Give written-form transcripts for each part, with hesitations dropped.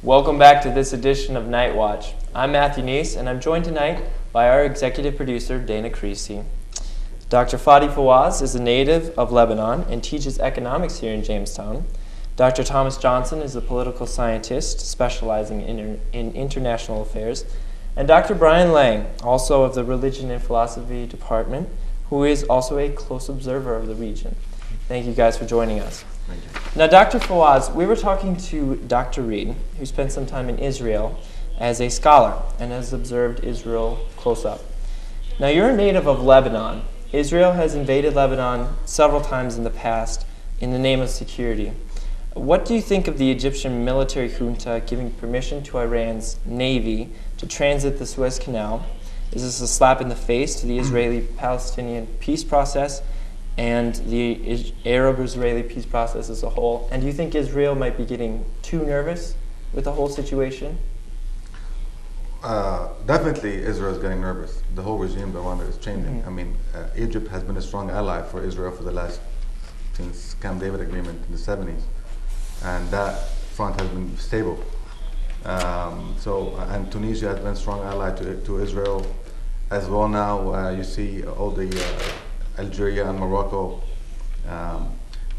Welcome back to this edition of Knightwatch. I'm Matthew Nies, and I'm joined tonight by our executive producer, Dana Creasy. Dr. Fadi Fawaz is a native of Lebanon and teaches economics here in Jamestown. Dr. Thomas Johnson is a political scientist specializing in international affairs. And Dr. Brian Lang, also of the Religion and Philosophy Department, who is also a close observer of the region. Thank you guys for joining us. Thank you. Now, Dr. Fawaz, we were talking to Dr. Reed, who spent some time in Israel as a scholar and has observed Israel close up. Now, you're a native of Lebanon. Israel has invaded Lebanon several times in the past in the name of security. What do you think of the Egyptian military junta giving permission to Iran's navy to transit the Suez Canal? Is this a slap in the face to the Israeli-Palestinian peace process and the Arab-Israeli peace process as a whole? And do you think Israel might be getting too nervous with the whole situation? Definitely Israel is getting nervous. The whole regime around it is changing. I mean, Egypt has been a strong ally for Israel for the last, since Camp David agreement in the 70s. And that front has been stable. And Tunisia has been a strong ally to Israel as well. Now you see all the Algeria and Morocco.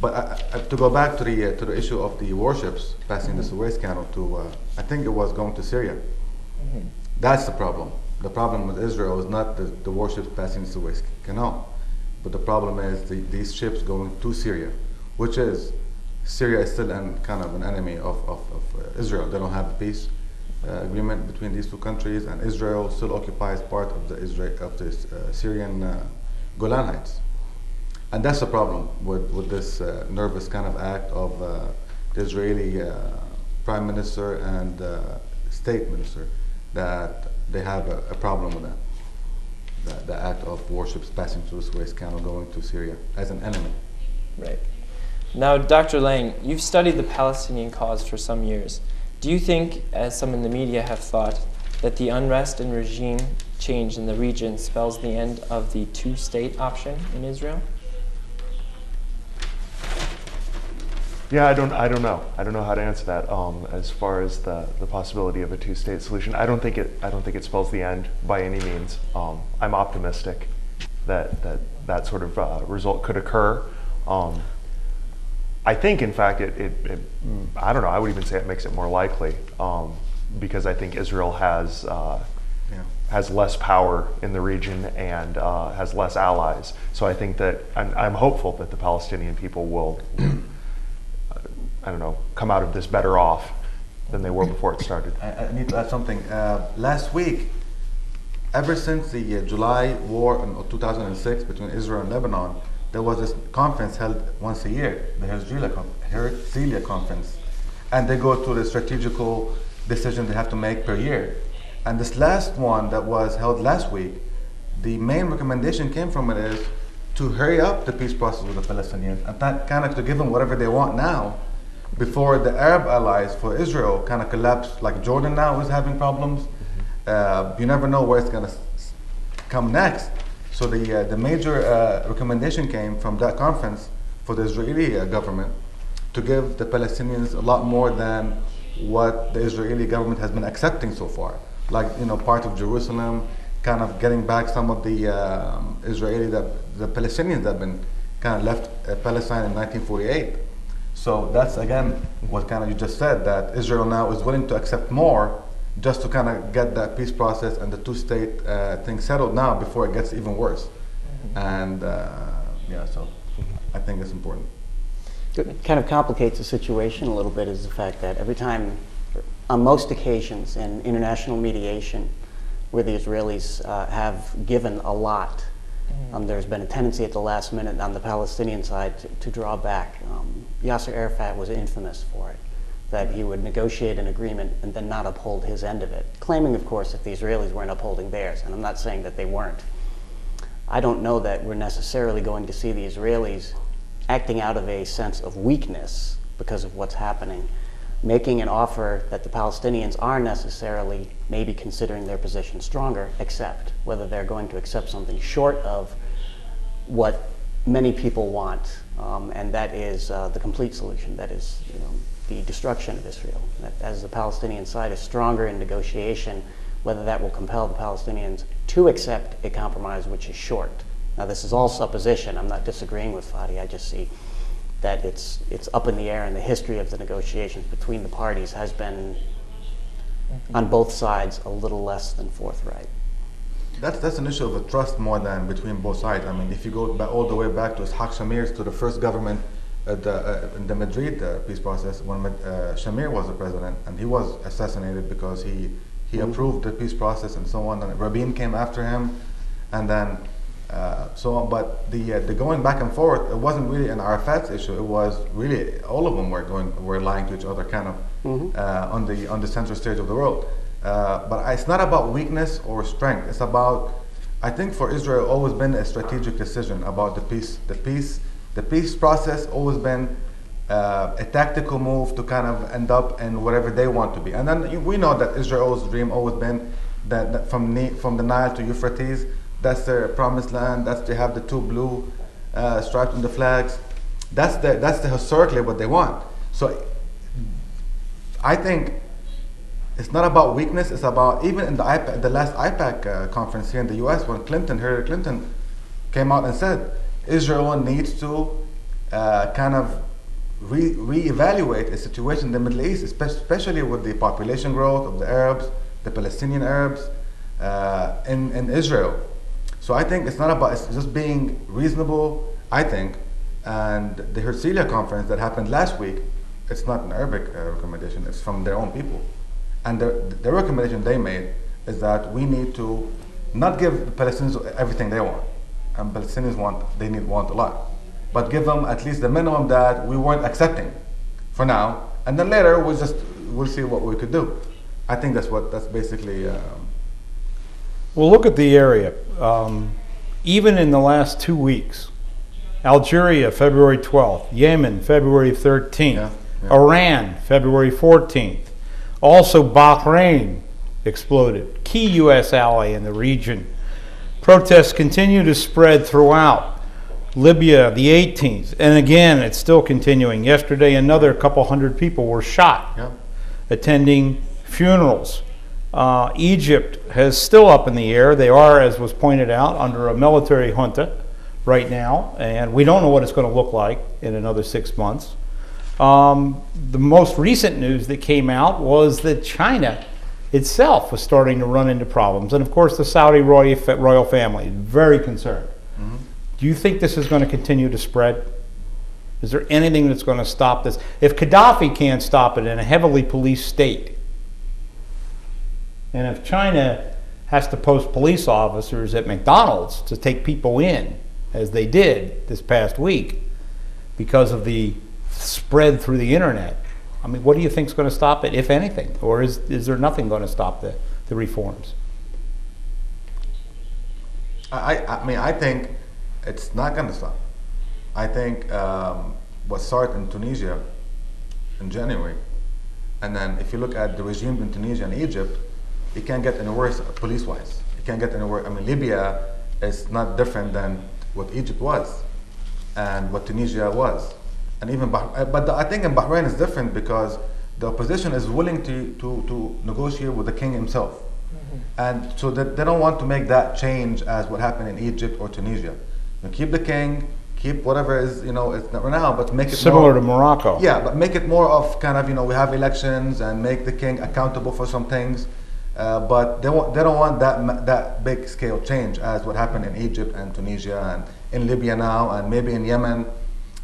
But to go back to the issue of the warships passing the Suez Canal to, I think it was going to Syria. That's the problem. The problem with Israel is not the warships passing the Suez Canal, but the problem is these ships going to Syria, which is, Syria is still kind of an enemy of Israel. They don't have a peace agreement between these two countries, and Israel still occupies part of the Syrian Golan Heights. And that's the problem with this nervous kind of act of the Israeli Prime Minister and State Minister, that they have a problem with that. The act of warships passing through the Suez Canal going to Syria as an enemy. Right. Now, Dr. Lang, you've studied the Palestinian cause for some years. Do you think, as some in the media have thought, that the unrest and regime change in the region spells the end of the two-state option in Israel? Yeah, I don't know. I don't know how to answer that. As far as the possibility of a two-state solution, I don't think it spells the end by any means. I'm optimistic that sort of result could occur. I think, in fact, I don't know, I would even say it makes it more likely, because I think Israel has less power in the region and has less allies. So I think that, I'm hopeful that the Palestinian people will, I don't know, come out of this better off than they were before it started. I need to add something. Last week, ever since the July war in 2006 between Israel and Lebanon, there was this conference held once a year, the Herzliya conference, and they go through the strategical decision they have to make per year. And this last one that was held last week, the main recommendation came from it is to hurry up the peace process with the Palestinians and kind of to give them whatever they want now, before the Arab allies for Israel kind of collapse. Like Jordan now is having problems. You never know where it's going to come next. So the major recommendation came from that conference for the Israeli government to give the Palestinians a lot more than what the Israeli government has been accepting so far. Like, you know, part of Jerusalem, kind of getting back some of the the Palestinians that have been kind of left Palestine in 1948. So that's, again, what kind of you just said, that Israel now is willing to accept more just to kind of get that peace process and the two-state thing settled now before it gets even worse. And yeah, so I think it's important. It kind of complicates the situation a little bit is the fact that every time, on most occasions in international mediation, where the Israelis have given a lot, there's been a tendency at the last minute on the Palestinian side to draw back. Yasser Arafat was infamous for it, that he would negotiate an agreement and then not uphold his end of it, claiming, of course, that the Israelis weren't upholding theirs, and I'm not saying that they weren't. I don't know that we're necessarily going to see the Israelis acting out of a sense of weakness because of what's happening, making an offer that the Palestinians are necessarily maybe considering their position stronger, except whether they're going to accept something short of what many people want, and that is the complete solution. That is, you know, the destruction of Israel. That as the Palestinian side is stronger in negotiation, whether that will compel the Palestinians to accept a compromise which is short. Now, this is all supposition. I'm not disagreeing with Fadi. I just see that it's up in the air, and the history of the negotiations between the parties has been, on both sides, a little less than forthright. That's an issue of a trust more than between both sides. I mean, if you go all the way back to Ishaq Shamir's, to the first government in the Madrid peace process, when Shamir was the president, and he was assassinated because he approved the peace process and so on, and Rabin came after him, and then so on. But the going back and forth, it wasn't really an Arafat's issue. It was really all of them were lying to each other, kind of on the center stage of the world. But it's not about weakness or strength. It's about, I think for Israel, always been a strategic decision about the peace. The peace process always been a tactical move to kind of end up in whatever they want to be. And then we know that Israel's dream always been that from the Nile to Euphrates, that's their promised land. They have the two blue stripes on the flags. That's the historically what they want. So I think it's not about weakness. It's about, even in the last IPAC conference here in the U.S., when Hillary Clinton came out and said Israel needs to kind of reevaluate a situation in the Middle East, especially with the population growth of the Arabs, the Palestinian Arabs in Israel. So I think it's not about, it's just being reasonable, I think. And the Herzliya conference that happened last week, it's not an Arabic recommendation, it's from their own people. And the recommendation they made is that we need to not give the Palestinians everything they want. And Palestinians want a lot. But give them at least the minimum that we weren't accepting for now. And then later we'll see what we could do. I think that's basically. Well, look at the area. Even in the last 2 weeks, Algeria, February 12th, Yemen, February 13th, Iran, February 14th. Also, Bahrain exploded, key U.S. ally in the region. Protests continue to spread throughout. Libya, the 18th, and again, it's still continuing. Yesterday, another couple hundred people were shot attending funerals. Egypt is still up in the air. They are, as was pointed out, under a military junta right now, and we don't know what it's going to look like in another 6 months. The most recent news that came out was that China itself was starting to run into problems, and of course the Saudi royal family is very concerned. Do you think this is going to continue to spread? Is there anything that's going to stop this? If Gaddafi can't stop it in a heavily policed state, and if China has to post police officers at McDonald's to take people in, as they did this past week, because of the spread through the internet, I mean, what do you think is going to stop it, if anything? Or is there nothing going to stop the reforms? I mean, I think it's not going to stop. I think what started in Tunisia in January, and then if you look at the regime in Tunisia and Egypt, it can't get any worse police-wise. It can't get any worse. I mean, Libya is not different than what Egypt was and what Tunisia was. And even but I think in Bahrain is different because the opposition is willing to negotiate with the king himself. And so they don't want to make that change as what happened in Egypt or Tunisia. Keep the king, keep whatever is, it's not right now, but make it similar to Morocco. Yeah, but make it more of kind of, we have elections and make the king accountable for some things. But they don't want that big scale change as what happened in Egypt and Tunisia and in Libya now and maybe in Yemen.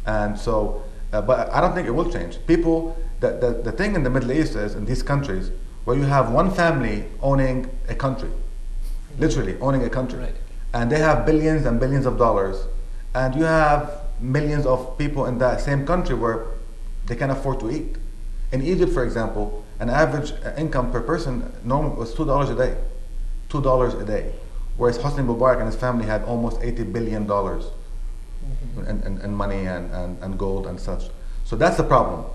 And so, but I don't think it will change. People, the thing in the Middle East is, in these countries, where you have one family owning a country, literally owning a country. Right. And they have billions and billions of dollars, and you have millions of people in that same country where they can afford to eat. In Egypt, for example, an average income per person normally was $2 a day. $2 a day. Whereas Hosni Mubarak and his family had almost $80 billion in money and gold and such. So that's the problem.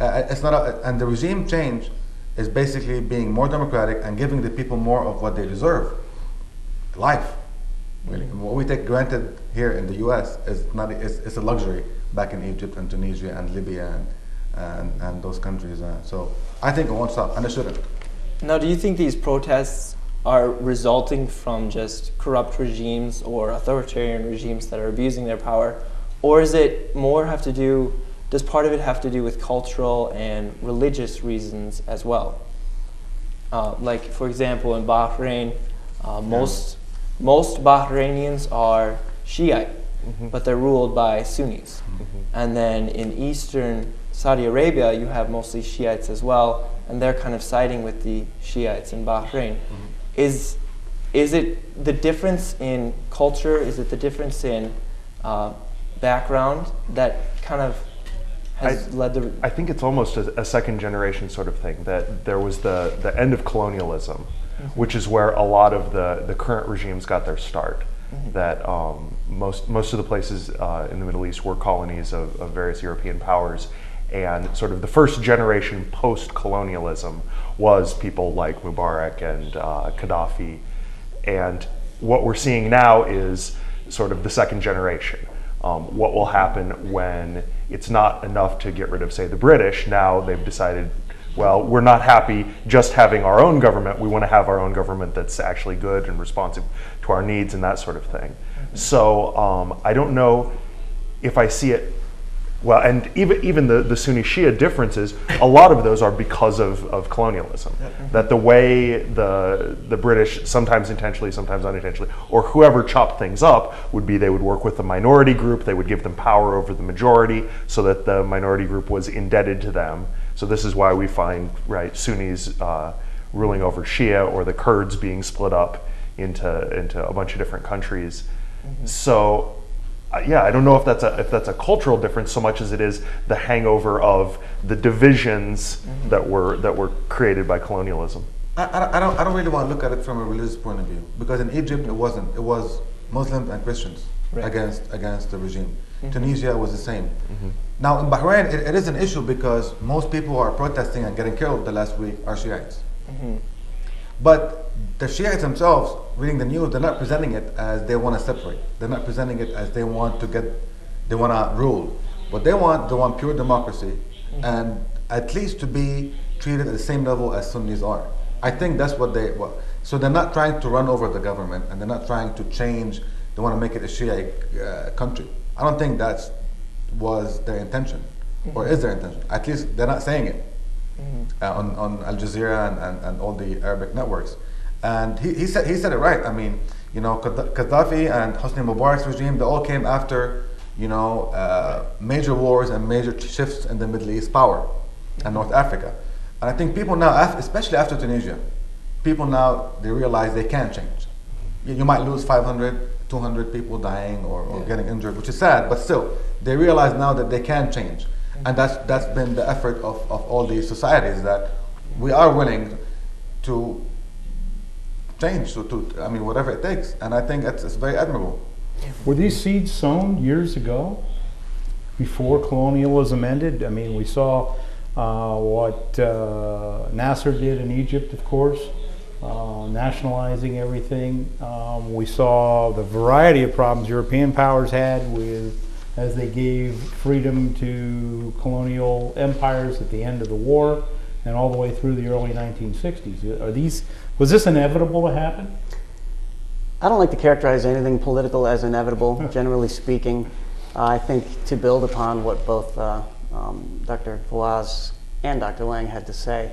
It's not and the regime change is basically being more democratic and giving the people more of what they deserve. Life. Really. What we take granted here in the US is not, it's a luxury back in Egypt and Tunisia and Libya and those countries. So I think it won't stop, and it shouldn't. Now, do you think these protests are resulting from just corrupt regimes or authoritarian regimes that are abusing their power, or is it more have to do, does part of it have to do with cultural and religious reasons as well? Like, for example, in Bahrain, most Bahrainians are Shiite, but they're ruled by Sunnis. And then in eastern Saudi Arabia, you have mostly Shiites as well, and they're kind of siding with the Shiites in Bahrain. Is it the difference in culture? Is it the difference in background that kind of has led to? I think it's almost a second generation sort of thing, that there was the end of colonialism, which is where a lot of the current regimes got their start. That most of the places in the Middle East were colonies of various European powers, and sort of the first generation post-colonialism was people like Mubarak and Gaddafi, and what we're seeing now is sort of the second generation. What will happen when it's not enough to get rid of, say, the British? Now they've decided, well, we're not happy just having our own government. We want to have our own government that's actually good and responsive to our needs and that sort of thing. So I don't know if I see it. Well, and even the Sunni Shia differences, a lot of those are because of colonialism. That the way the British, sometimes intentionally, sometimes unintentionally, or whoever chopped things up, would be they would work with the minority group, they would give them power over the majority, so that the minority group was indebted to them. So this is why we find, right, Sunnis ruling over Shia, or the Kurds being split up into a bunch of different countries. So yeah, I don't know if that's a cultural difference so much as it is the hangover of the divisions that were created by colonialism. I don't really want to look at it from a religious point of view, because in Egypt it wasn't. It was Muslims and Christians against the regime. Tunisia was the same. Now in Bahrain it is an issue because most people who are protesting and getting killed the last week are Shiites. But the Shiites themselves, reading the news, they're not presenting it as they want to separate. They're not presenting it as they want to rule. What they want pure democracy, and at least to be treated at the same level as Sunnis are. I think that's what they want. So they're not trying to run over the government, and they're not trying to change. They want to make it a Shiite country. I don't think that was their intention, or is their intention. At least they're not saying it on Al Jazeera and all the Arabic networks. And he said it right. I mean, you know, Gaddafi and Hosni Mubarak's regime, they all came after, you know, major wars and major shifts in the Middle East power and North Africa. And I think people now, especially after Tunisia, people now, they realize they can change. You might lose 500, 200 people dying or getting injured, which is sad, but still, they realize now that they can change. And that's been the effort of all these societies, that we are willing to change, I mean, whatever it takes. And I think it's very admirable. Were these seeds sown years ago, before colonialism ended? I mean, we saw what Nasser did in Egypt, of course, nationalizing everything. We saw the variety of problems European powers had as they gave freedom to colonial empires at the end of the war and all the way through the early 1960s. Was this inevitable to happen? I don't like to characterize anything political as inevitable, generally speaking. I think to build upon what both Dr. Fawaz and Dr. Lang had to say,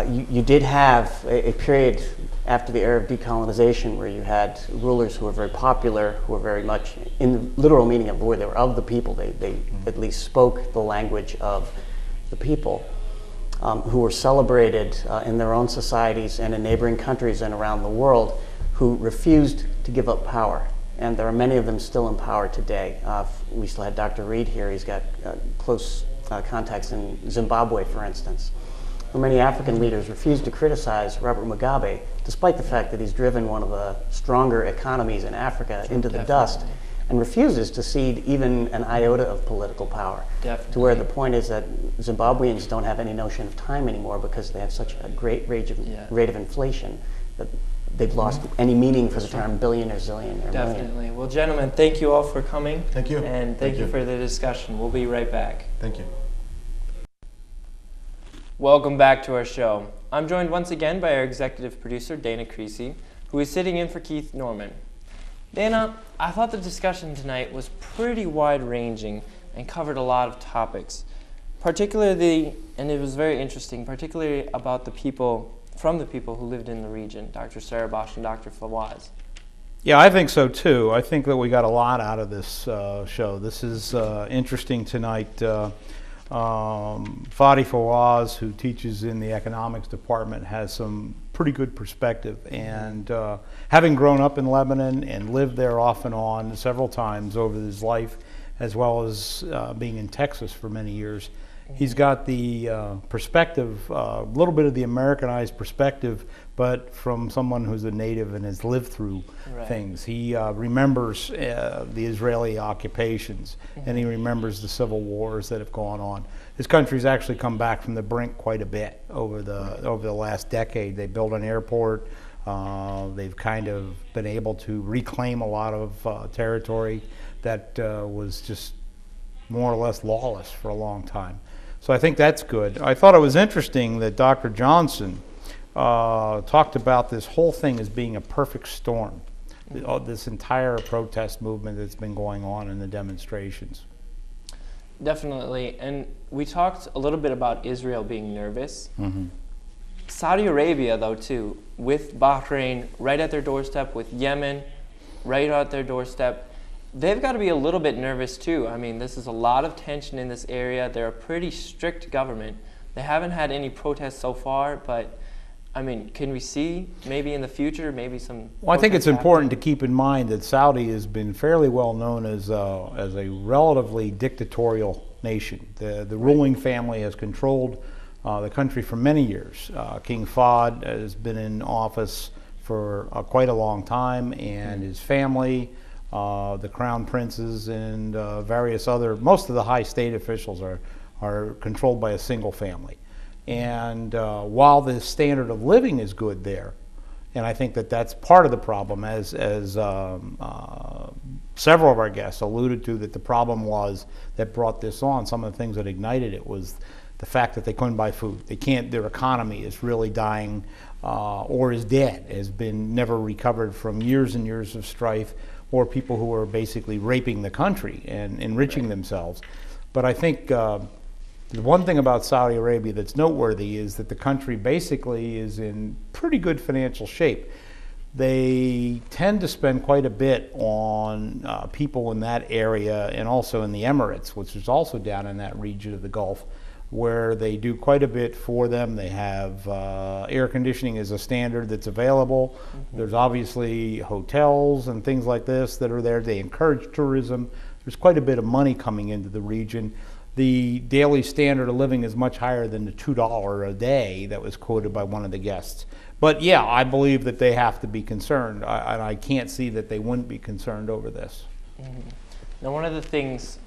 you did have a period after the era of decolonization where you had rulers who were very popular, who were very much, in the literal meaning of the word, they were of the people. They at least spoke the language of the people, who were celebrated in their own societies and in neighboring countries and around the world, who refused to give up power. And there are many of them still in power today. We still had Dr. Reed here. He's got close contacts in Zimbabwe, for instance, where many African leaders refused to criticize Robert Mugabe, despite the fact that he's driven one of the stronger economies in Africa into the dust, and refuses to cede even an iota of political power. To where the point is that Zimbabweans don't have any notion of time anymore because they have such a great rate of inflation that they've lost any meaning for the term billion or zillion or Definitely. million. Well, gentlemen, thank you all for coming. Thank you. And thank you for the discussion. We'll be right back. Thank you. Welcome back to our show. I'm joined once again by our executive producer, Dana Creasy, who is sitting in for Keith Norman. Dana, I thought the discussion tonight was pretty wide-ranging and covered a lot of topics, particularly, and it was very interesting, particularly about the people who lived in the region, Dr. Sarabakhsh and Dr. Fawaz. Yeah, I think so too. I think that we got a lot out of this show. This is interesting tonight. Fadi Fawaz, who teaches in the economics department, has some pretty good perspective. And having grown up in Lebanon and lived there off and on several times over his life, as well as being in Texas for many years, he's got the perspective, a little bit of the Americanized perspective, but from someone who's a native and has lived through things. He remembers the Israeli occupations, and he remembers the civil wars that have gone on. This country's actually come back from the brink quite a bit over the last decade. They built an airport. They've kind of been able to reclaim a lot of territory that was just more or less lawless for a long time. So I think that's good. I thought it was interesting that Dr. Johnson talked about this whole thing as being a perfect storm, this entire protest movement that's been going on in the demonstrations. Definitely, and we talked a little bit about Israel being nervous. Saudi Arabia, though, too, with Bahrain right at their doorstep, with Yemen right at their doorstep, they've got to be a little bit nervous too. I mean, this is a lot of tension in this area. They're a pretty strict government. They haven't had any protests so far, but I mean, can we see maybe in the future, maybe some? Well, I think it's important to keep in mind that Saudi has been fairly well known as a relatively dictatorial nation. The ruling family has controlled the country for many years. King Fahd has been in office for quite a long time, and his family, the crown princes, and various other, most of the high state officials are controlled by a single family. And while the standard of living is good there, and I think that that's part of the problem, as several of our guests alluded to, that the problem was that brought this on, some of the things that ignited it was the fact that they couldn't buy food. They can't, their economy is really dying or is dead, has been never recovered from years and years of strife, or people who are basically raping the country and enriching themselves. But I think the one thing about Saudi Arabia that's noteworthy is that the country basically is in pretty good financial shape. They tend to spend quite a bit on people in that area, and also in the Emirates, which is also down in that region of the Gulf, where they do quite a bit for them. They have air conditioning as a standard that's available. There's obviously hotels and things like this that are there. They encourage tourism. There's quite a bit of money coming into the region. The daily standard of living is much higher than the $2 a day that was quoted by one of the guests. But yeah, I believe that they have to be concerned, and I can't see that they wouldn't be concerned over this. Now, one of the things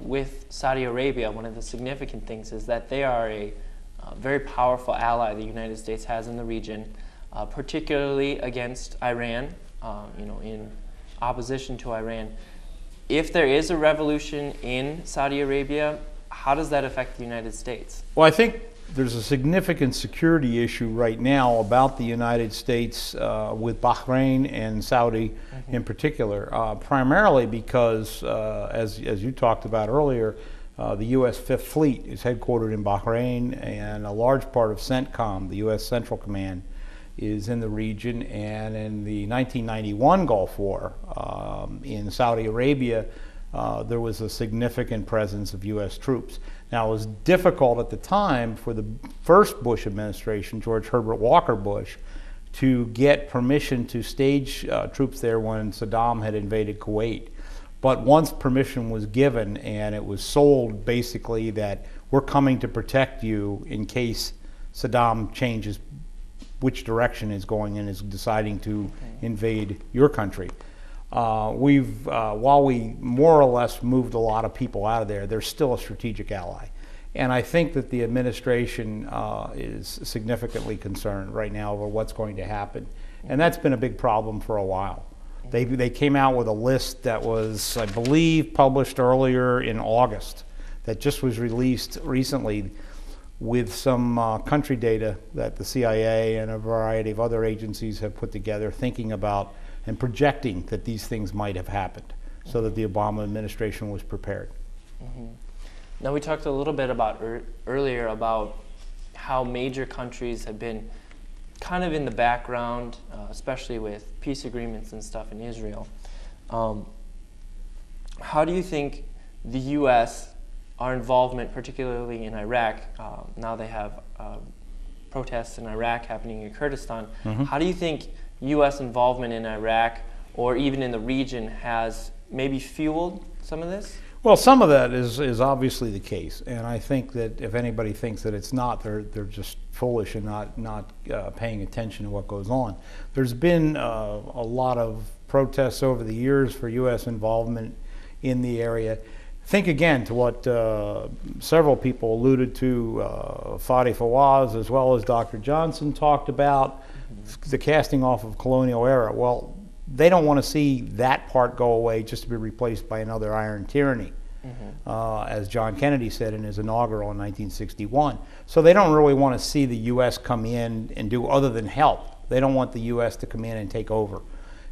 with Saudi Arabia, one of the significant things is that they are a very powerful ally the United States has in the region, particularly against Iran, in opposition to Iran. If there is a revolution in Saudi Arabia, how does that affect the United States? Well, I think there's a significant security issue right now about the United States with Bahrain and Saudi in particular, primarily because, as you talked about earlier, the U.S. Fifth Fleet is headquartered in Bahrain, and a large part of CENTCOM, the U.S. Central Command, is in the region. And in the 1991 Gulf War in Saudi Arabia, there was a significant presence of U.S. troops. Now, it was difficult at the time for the first Bush administration, George Herbert Walker Bush, to get permission to stage troops there when Saddam had invaded Kuwait. But once permission was given, and it was sold basically that we're coming to protect you in case Saddam changes which direction is going and is deciding to invade your country. While we more or less moved a lot of people out of there, they're still a strategic ally. And I think that the administration is significantly concerned right now over what's going to happen. And that's been a big problem for a while. They came out with a list that was, I believe, published earlier in August, that just was released recently, with some country data that the CIA and a variety of other agencies have put together, thinking about and projecting that these things might have happened, so that the Obama administration was prepared. Mm-hmm. Now, we talked a little bit about earlier about how major countries have been kind of in the background, especially with peace agreements and stuff in Israel. How do you think the U.S., our involvement, particularly in Iraq, now they have protests in Iraq happening in Kurdistan, how do you think U.S. involvement in Iraq or even in the region has maybe fueled some of this? Well, some of that is obviously the case, and I think that if anybody thinks that it's not, they're just foolish and not paying attention to what goes on. There's been a lot of protests over the years for U.S. involvement in the area. Think again to what several people alluded to, Fadi Fawaz as well as Dr. Johnson talked about, the casting off of colonial era. Well, they don't want to see that part go away just to be replaced by another iron tyranny, as John Kennedy said in his inaugural in 1961. So they don't really want to see the U.S. come in and do other than help. They don't want the U.S. to come in and take over.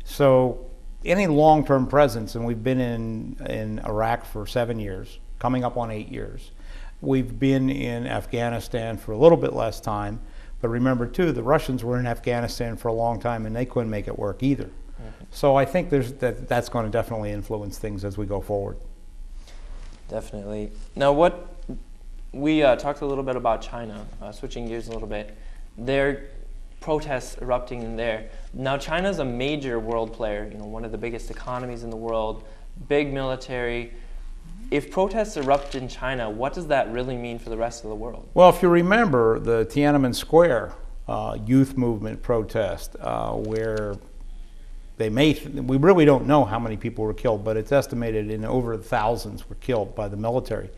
So any long-term presence, and we've been in Iraq for 7 years, coming up on 8 years. We've been in Afghanistan for a little bit less time, but remember too, the Russians were in Afghanistan for a long time and they couldn't make it work either. So I think that's going to definitely influence things as we go forward. Definitely. Now, what we talked a little bit about China, switching gears a little bit. Their protests erupting in there. Now, China's a major world player, one of the biggest economies in the world, big military. If protests erupt in China, what does that really mean for the rest of the world? Well, if you remember the Tiananmen Square youth movement protest, where we really don't know how many people were killed, but it's estimated in over thousands were killed by the military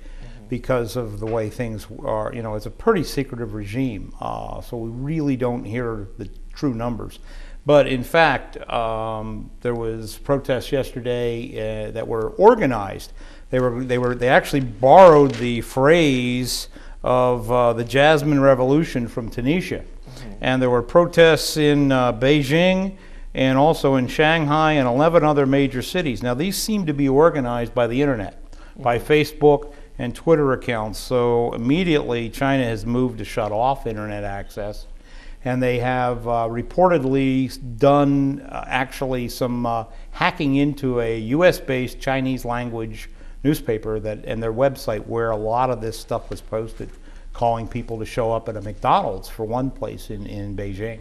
because of the way things are. It's a pretty secretive regime, so we really don't hear the true numbers. But in fact, there was protests yesterday that were organized. They actually borrowed the phrase of the Jasmine Revolution from Tunisia, and there were protests in Beijing and also in Shanghai and 11 other major cities. Now, these seem to be organized by the internet, by Facebook and Twitter accounts. So immediately, China has moved to shut off internet access, and they have reportedly done actually some hacking into a US-based Chinese language newspaper and their website, where a lot of this stuff was posted, calling people to show up at a McDonald's for one place in Beijing.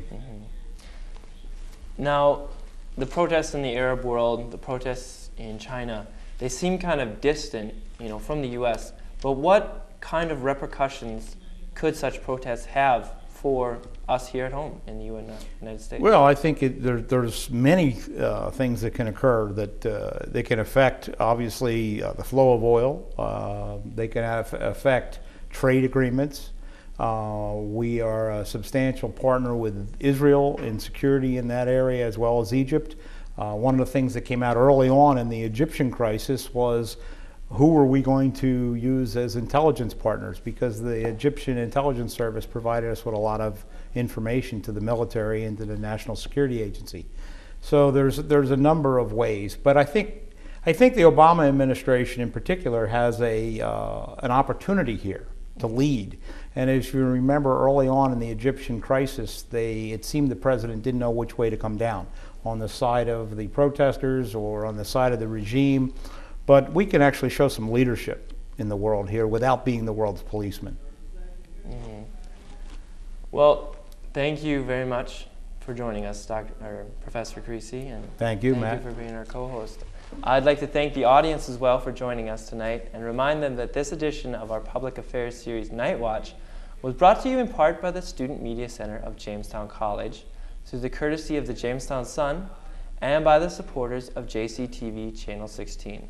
Now, the protests in the Arab world, the protests in China, they seem kind of distant, from the U.S., but what kind of repercussions could such protests have for us here at home in the United States? Well, I think there's many things that can occur that they can affect, obviously, the flow of oil. They can affect trade agreements. We are a substantial partner with Israel in security in that area, as well as Egypt. One of the things that came out early on in the Egyptian crisis was who were we going to use as intelligence partners, because the Egyptian intelligence service provided us with a lot of information to the military and to the National Security Agency. So there's a number of ways, but I think the Obama administration in particular has an opportunity here to lead. And as you remember, early on in the Egyptian crisis, it seemed the president didn't know which way to come down, on the side of the protesters or on the side of the regime. But we can actually show some leadership in the world here without being the world's policeman. Well, thank you very much for joining us, Professor Creasy, and thank you, Matt. Thank you for being our co-host. I'd like to thank the audience as well for joining us tonight, and remind them that this edition of our Public Affairs series, Knightwatch, was brought to you in part by the Student Media Center of Jamestown College, through the courtesy of the Jamestown Sun, and by the supporters of JCTV Channel 16.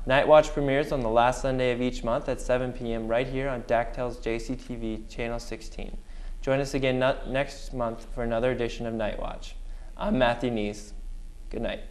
Knightwatch premieres on the last Sunday of each month at 7 p.m. right here on Dactel's JCTV Channel 16. Join us again next month for another edition of Knightwatch. I'm Matthew Nies. Good night.